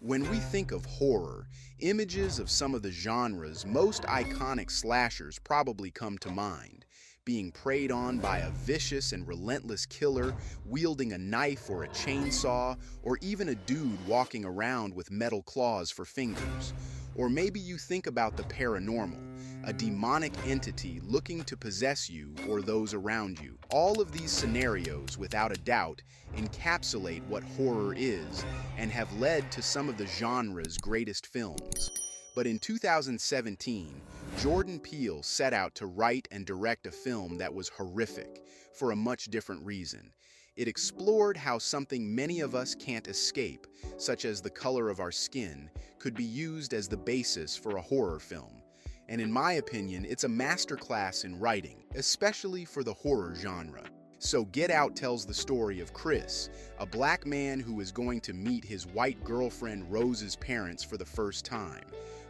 When we think of horror, images of some of the genre's most iconic slashers probably come to mind, being preyed on by a vicious and relentless killer wielding a knife or a chainsaw, or even a dude walking around with metal claws for fingers. Or maybe you think about the paranormal, a demonic entity looking to possess you or those around you. All of these scenarios, without a doubt, encapsulate what horror is and have led to some of the genre's greatest films. But in 2017, Jordan Peele set out to write and direct a film that was horrific for a much different reason. It explored how something many of us can't escape, such as the color of our skin, could be used as the basis for a horror film. And in my opinion, it's a masterclass in writing, especially for the horror genre. So Get Out tells the story of Chris, a black man who is going to meet his white girlfriend Rose's parents for the first time.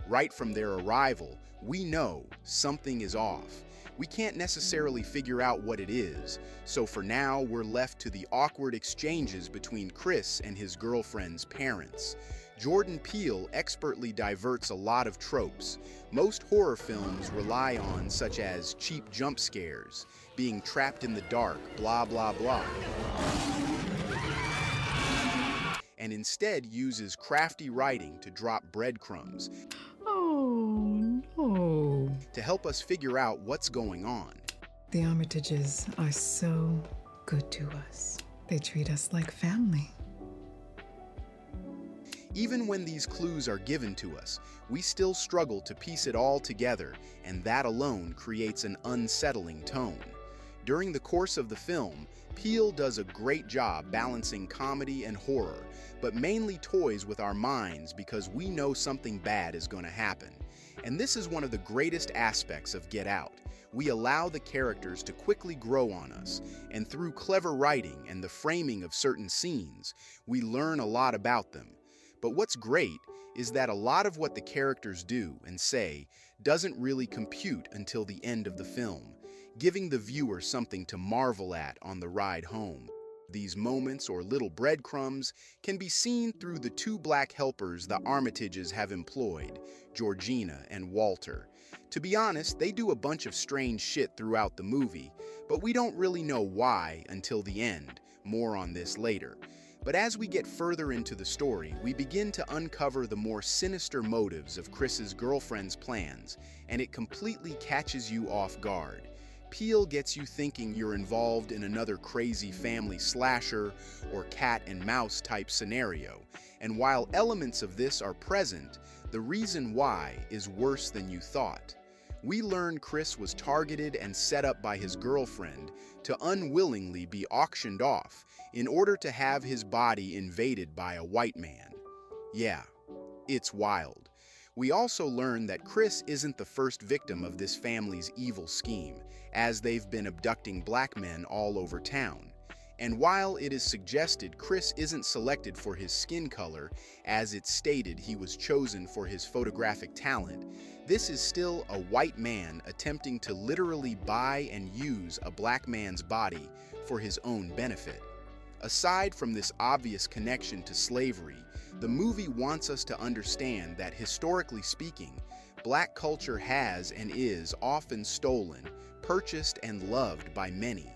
Right from their arrival, we know something is off. We can't necessarily figure out what it is, so for now we're left to the awkward exchanges between Chris and his girlfriend's parents. Jordan Peele expertly diverts a lot of tropes most horror films rely on, such as cheap jump scares, being trapped in the dark, blah blah blah, and instead uses crafty writing to drop breadcrumbs. Oh, no. To help us figure out what's going on. The Armitages are so good to us. They treat us like family. Even when these clues are given to us, we still struggle to piece it all together, and that alone creates an unsettling tone. During the course of the film, Peele does a great job balancing comedy and horror, but mainly toys with our minds because we know something bad is going to happen. And this is one of the greatest aspects of Get Out. We allow the characters to quickly grow on us, and through clever writing and the framing of certain scenes, we learn a lot about them. But what's great is that a lot of what the characters do and say doesn't really compute until the end of the film, giving the viewer something to marvel at on the ride home. These moments, or little breadcrumbs, can be seen through the two black helpers the Armitages have employed, Georgina and Walter. To be honest, they do a bunch of strange shit throughout the movie, but we don't really know why until the end. More on this later. But as we get further into the story, we begin to uncover the more sinister motives of Chris's girlfriend's plans, and it completely catches you off guard. Peele gets you thinking you're involved in another crazy family slasher or cat and mouse type scenario, and while elements of this are present, the reason why is worse than you thought. We learn Chris was targeted and set up by his girlfriend to unwillingly be auctioned off in order to have his body invaded by a white man. Yeah, it's wild. We also learn that Chris isn't the first victim of this family's evil scheme, as they've been abducting black men all over town. And while it is suggested Chris isn't selected for his skin color, as it's stated he was chosen for his photographic talent, this is still a white man attempting to literally buy and use a black man's body for his own benefit. Aside from this obvious connection to slavery, the movie wants us to understand that historically speaking, black culture has and is often stolen, purchased, and loved by many.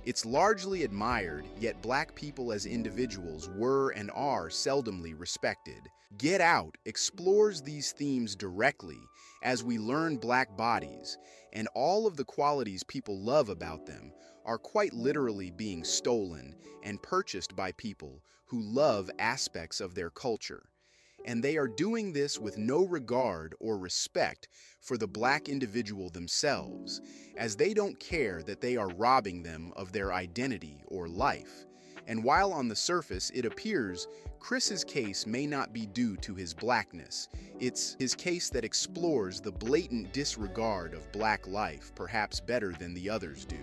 It's largely admired, yet black people as individuals were and are seldomly respected. Get Out explores these themes directly as we learn black bodies, and all of the qualities people love about them are quite literally being stolen and purchased by people who love aspects of their culture. And they are doing this with no regard or respect for the black individual themselves, as they don't care that they are robbing them of their identity or life. And while on the surface it appears Chris's case may not be due to his blackness, it's his case that explores the blatant disregard of black life perhaps better than the others do.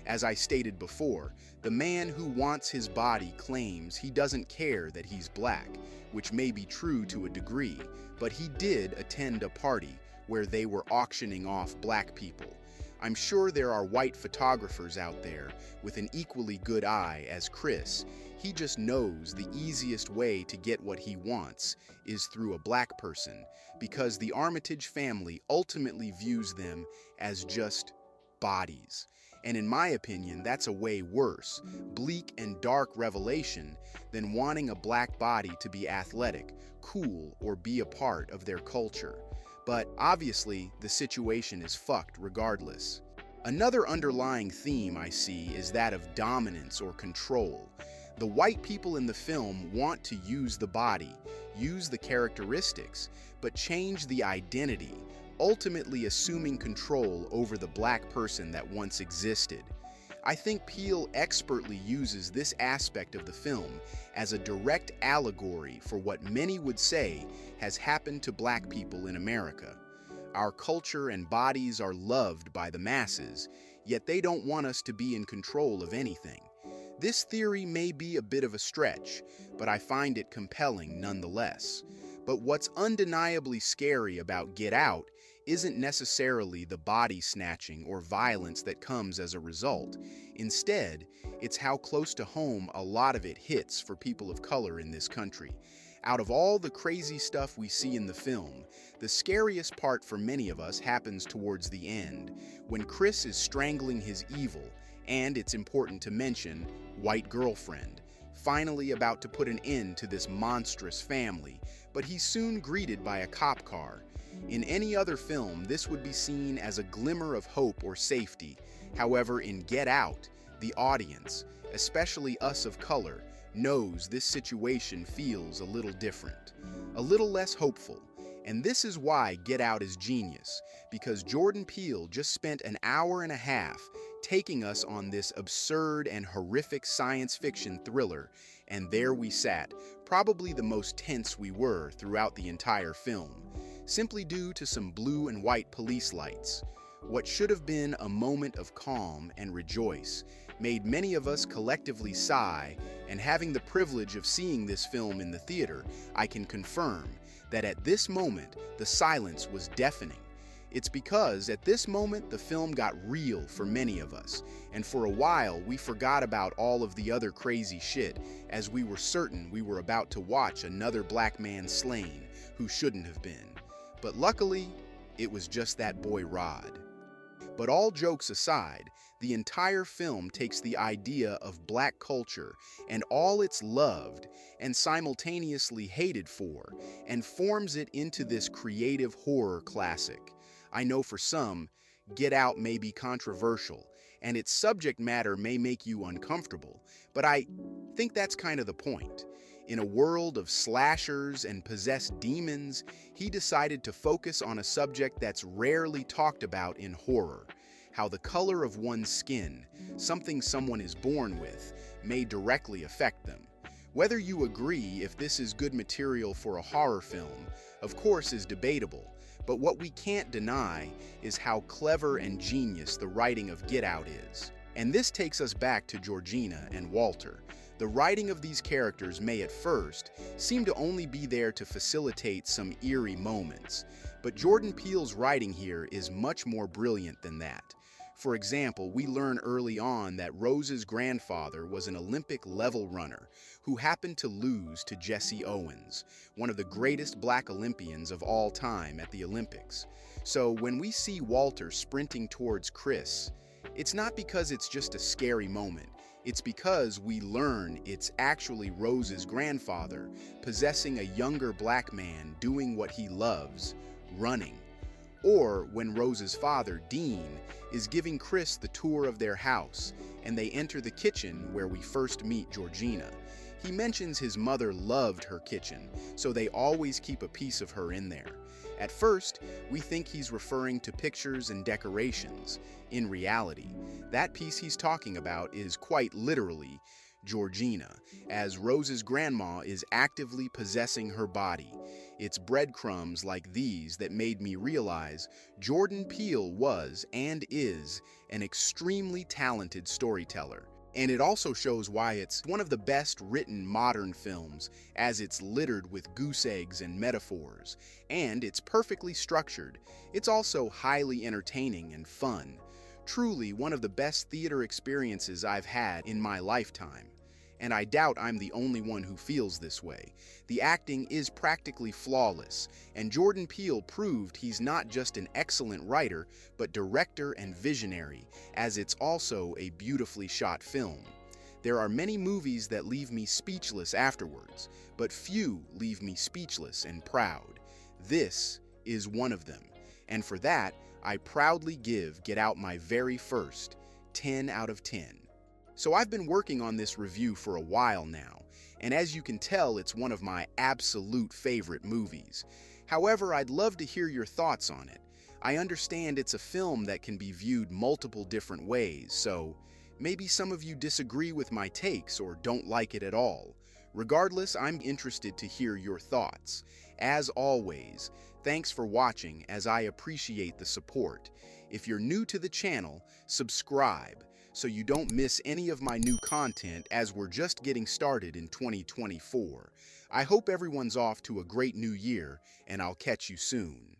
As I stated before, the man who wants his body claims he doesn't care that he's black, which may be true to a degree, but he did attend a party where they were auctioning off black people. I'm sure there are white photographers out there with an equally good eye as Chris. He just knows the easiest way to get what he wants is through a black person, because the Armitage family ultimately views them as just bodies. And in my opinion, that's a way worse, bleak and dark revelation than wanting a black body to be athletic, cool, or be a part of their culture. But obviously, the situation is fucked regardless. Another underlying theme I see is that of dominance or control. The white people in the film want to use the body, use the characteristics, but change the identity, ultimately assuming control over the black person that once existed. I think Peele expertly uses this aspect of the film as a direct allegory for what many would say has happened to black people in America. Our culture and bodies are loved by the masses, yet they don't want us to be in control of anything. This theory may be a bit of a stretch, but I find it compelling nonetheless. But what's undeniably scary about Get Out isn't necessarily the body snatching or violence that comes as a result. Instead, it's how close to home a lot of it hits for people of color in this country. Out of all the crazy stuff we see in the film, the scariest part for many of us happens towards the end, when Chris is strangling his evil, and it's important to mention, white girlfriend, finally about to put an end to this monstrous family, but he's soon greeted by a cop car. In any other film, this would be seen as a glimmer of hope or safety. However, in Get Out, the audience, especially us of color, knows this situation feels a little different, a little less hopeful. And this is why Get Out is genius, because Jordan Peele just spent an hour and a half taking us on this absurd and horrific science fiction thriller, and there we sat, probably the most tense we were throughout the entire film, simply due to some blue and white police lights. What should have been a moment of calm and rejoice made many of us collectively sigh, and having the privilege of seeing this film in the theater, I can confirm that at this moment, the silence was deafening. It's because at this moment, the film got real for many of us, and for a while, we forgot about all of the other crazy shit, as we were certain we were about to watch another black man slain who shouldn't have been. But luckily, it was just that boy Rod. But all jokes aside, the entire film takes the idea of black culture and all it's loved and simultaneously hated for, and forms it into this creative horror classic. I know for some, Get Out may be controversial, and its subject matter may make you uncomfortable, but I think that's kind of the point. In a world of slashers and possessed demons, he decided to focus on a subject that's rarely talked about in horror: how the color of one's skin, something someone is born with, may directly affect them. Whether you agree if this is good material for a horror film, of course, is debatable, but what we can't deny is how clever and genius the writing of Get Out is. And this takes us back to Georgina and Walter. The writing of these characters may at first seem to only be there to facilitate some eerie moments, but Jordan Peele's writing here is much more brilliant than that. For example, we learn early on that Rose's grandfather was an Olympic level runner who happened to lose to Jesse Owens, one of the greatest black Olympians of all time at the Olympics. So when we see Walter sprinting towards Chris, it's not because it's just a scary moment. It's because we learn it's actually Rose's grandfather possessing a younger black man doing what he loves, running. Or when Rose's father, Dean, is giving Chris the tour of their house, and they enter the kitchen where we first meet Georgina. He mentions his mother loved her kitchen, so they always keep a piece of her in there. At first, we think he's referring to pictures and decorations. In reality, that piece he's talking about is quite literally Georgina, as Rose's grandma is actively possessing her body. It's breadcrumbs like these that made me realize Jordan Peele was and is an extremely talented storyteller. And it also shows why it's one of the best written modern films, as it's littered with goose eggs and metaphors, and it's perfectly structured. It's also highly entertaining and fun. Truly one of the best theater experiences I've had in my lifetime. and I doubt I'm the only one who feels this way. The acting is practically flawless, and Jordan Peele proved he's not just an excellent writer, but director and visionary, as it's also a beautifully shot film. There are many movies that leave me speechless afterwards, but few leave me speechless and proud. This is one of them, and for that, I proudly give Get Out my very first 10 out of 10. So I've been working on this review for a while now, and as you can tell, it's one of my absolute favorite movies. However, I'd love to hear your thoughts on it. I understand it's a film that can be viewed multiple different ways, so maybe some of you disagree with my takes or don't like it at all. Regardless, I'm interested to hear your thoughts. As always, thanks for watching, as I appreciate the support. If you're new to the channel, subscribe so you don't miss any of my new content, as we're just getting started in 2024. I hope everyone's off to a great new year, and I'll catch you soon.